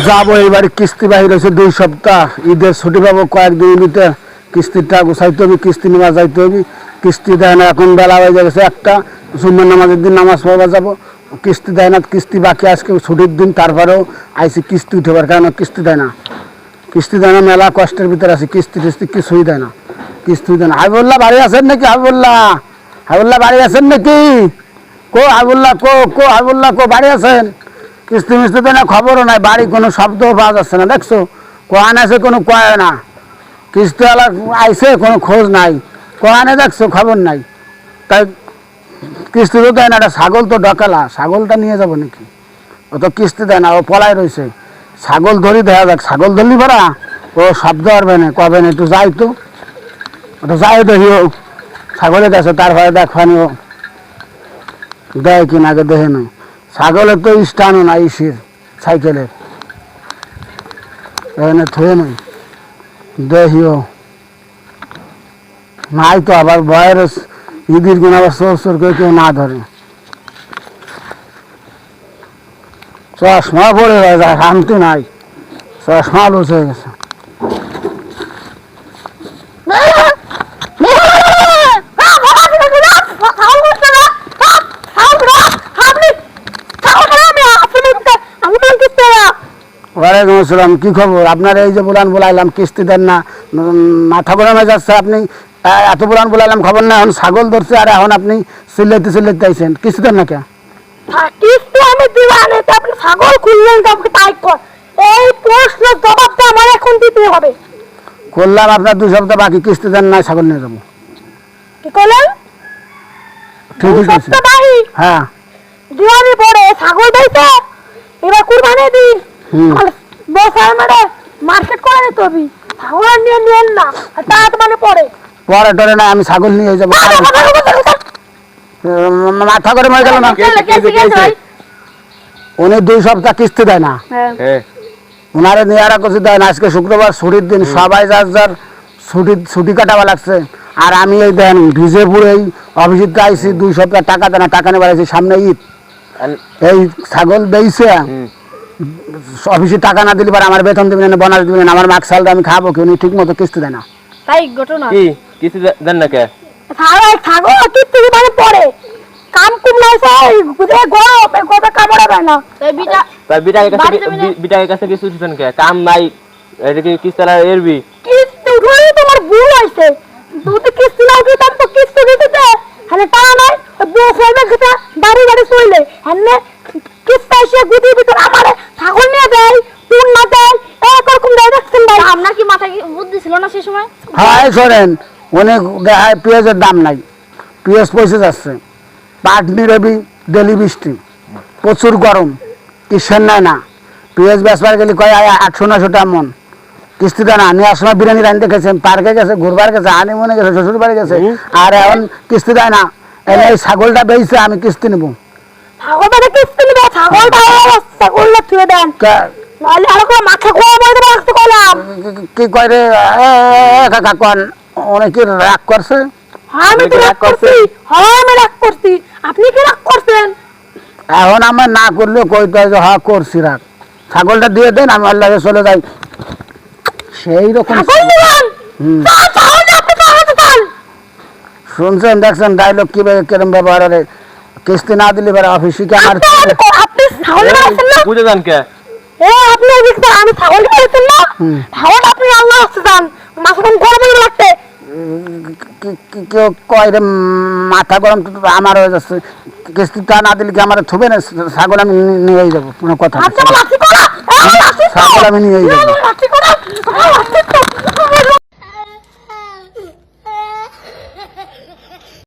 যাবো এবারে কিস্তি বাহির হয়েছে 2 সপ্তাহ, ঈদের ছুটি পাবো কয়েকদিন নিতে, কিস্তিটা গুছাইতে হবে, কিস্তি নেওয়া যাইতে হবে, কিস্তি দেয় না, এখন বেলা হয়ে গেছে একটা, জুম্মার নামাজের দিন নামাজ পড়বা যাবো, কিস্তি দেয় না, কিস্তি বাকি আজকে ছুটির দিন, তারপরেও আইসি কিস্তি উঠেবার কারণ কিস্তি দেয় না, কিস্তি দেয় না, মেলা কষ্টের ভিতরে আছে, কিস্তি টিস্তি কিছুই দেয় না, কিস্তি দেয় না। হাবিবুল্লাহ বাড়ি আছেন নাকি? হাবিবুল্লাহ বাড়ি আছেন নাকি? কো হাবিবুল্লাহ, কো হাবিবুল্লাহ, কো বাড়ি আছেন? কিস্তি মিস্তি দেয় না, খবরও নাই, বাড়ি কোনো শব্দও পাওয়া যাচ্ছে না, দেখছো কোয়ান আছে কোনো কয় না, কিস্তিওয়ালা আইসে কোনো খোঁজ নাই, কোয়ানে দেখছো খবর নাই, তাই কিস্তি তো দেয় না। একটা ছাগল তো ডকালা, ছাগলটা নিয়ে যাবো নাকি? ও তো কিস্তি দেয় না, ও পলাই রয়েছে, ছাগল ধরি দেখা যাক, ছাগল ধরলি ভরা ও শব্দ পারবে না, কবে না একটু যাই তো, ওটা যাই দেখিও ছাগলে গেছে, তারপরে দেখবানিও দেয় কিনা আগে দেখে না। ছাগলের তো স্টানও না ইসির সাইকেলের, এখানে থুয়ে নেই, দেখিও নাই তো, আবার ভয়ের ঈদের কিনা আবার চোর করে কেউ না ধরে, চশমা পড়ে যায়, শান্তি নাই, চশমা লুচ হয়ে গেছে। ওয়ালাইকুম আসসালাম, কি খবর আপনার? এই যে বুলান বলাইলাম কিস্তি দেন না, মাথা গরমে যাচ্ছে, আপনি এত বুলান বলাইলাম খবর না, এখন ছাগল ধরছে আর এখন আপনি চিল্লাইতে আইছেন, কিস্তি দেন না কে? কিস্তি আমি দিবানে, আপনি ছাগল খুললেন আমাকে তাই কর, এই প্রশ্নের জবাবটা আমার এখন দিতে হবে। করলাম আপনার 2 সপ্তাহ বাকি, কিস্তি দেন না, ছাগল নিয়ে যাবো। কি করলেন? ঠিকই আছে, হ্যাঁ দিওয়ানি পড়ে ছাগল দাইতে এবার কুরবানি দিন, বসায় মানে মার্কেট করে নিতে হবে, ছাগল নিয়ে নিয়েন না, তা মানে পরে টরে না, আমি ছাগল নিয়ে যাবো, মাথা করে মরে গেল না। উনি 2 সপ্তাহ কিস্তি দেয় না, ওনারে নিয়ে আর কিছু দেয় না, আজকে শুক্রবার ছুটির দিন, সবাই যার যার ছুটি কাটাবা লাগছে, আর আমি এই দেন ভিজে পুরে অফিসে আইসি, 2 সপ্তাহ টাকা দেয় না, টাকা নেবার আইসি, সামনে ঈদ, এই ছাগল দিয়েছে অফিসে টাকা না দিলে আমার বেতন দিবেন না, বোনাস দিবেন না, আমার মাক সালটা আমি খাবো কি? উনি ঠিক মতো কিস্তি দেয় না। তাই ঘটনা কি কিস্তি দেন না কে? ছাগল কিস্তি মানে পরে কাম কুম লাইছে, গুদে গরম এই কথা কামড়া দেয় না, তাই বিটার কাছে কিছু দিছেন কে? কাম নাই, এটা কি কিস্তিলা এরবি? কিস্তি উঠলে তোমার ভুল হইছে, দুটো কিস্তি না উঠে তো কিস্তি দিতে দে, হলে টাকা নাই, বসে গেছে বাড়ি চলে, হ্যাঁ কিস্তি এসে গুদির ভিতর আমারে ছাগল নিয়ে দেয়, তুন না দেয়, এরকম দেয়, দেখছেন ভাই? আপনার কি মাথায় বুদ্ধি ছিল না সেই সময়? হ্যাঁ শোনেন, অনেক দেখায় পেঁয়াজের দাম নাই, পেঁয়াজ পয়সা যাচ্ছে, পাটনি রবি ডেলি বৃষ্টি, প্রচুর গরম, কিসের নেয় না, পেঁয়াজ বেচবার গেলে কয় 800-900 টাকা মন, কিস্তি দেয় না, নেওয়ার সময় বিরিয়ানি রাঁধতে গেছেন, পার্কে গেছে, ঘুরবার গেছে, হানিমুনে গেছে, শ্বশুর বাড়ি গেছে, আর এখন কিস্তি দেয় না, এই ছাগলটা বেঁচে আমি কিস্তি নেবো। ছাগলটা কিস্তি নিবে, ছাগলটা ছুঁয়ে দেন, নাহলে আর কোনো মাথা খোয়া বলতে রাখতে কইলাম। কি কয় রে কাকা কোন, অনেকে রাগ করছে? আমি তো রাগ করছি, আমি রাগ করছি, আপনি কি রাগ করছেন? এখন আমার না করলেও কইতে হয় যে হ্যাঁ করছি রাগ, ছাগলটা দিয়ে দেন, আমি আল্লাহকে চলে যাই, সেই রকম শুনছেন দেখছেন ডায়লগ কিভাবে কিরম ব্যবহার রে, কিস্তি না দিলে পরে অফিসে কি আমার আপনি ছাগল আছেন না, বুঝে যান কে? আপনি দেখতে আমি ছাগল আছেন না, ছাগল আপনি আল্লাহ আছে জান, মাথাটা গরম হয়ে লাগতে, কেউ কয় রে মাথা গরম তো আমার হয়ে যাচ্ছে, কিস্তিটা না দিলে কি আমার থুবে না, ছাগল আমি নিয়েই যাবো, কোনো কথা, ছাগল আমি নিয়েই যাবো।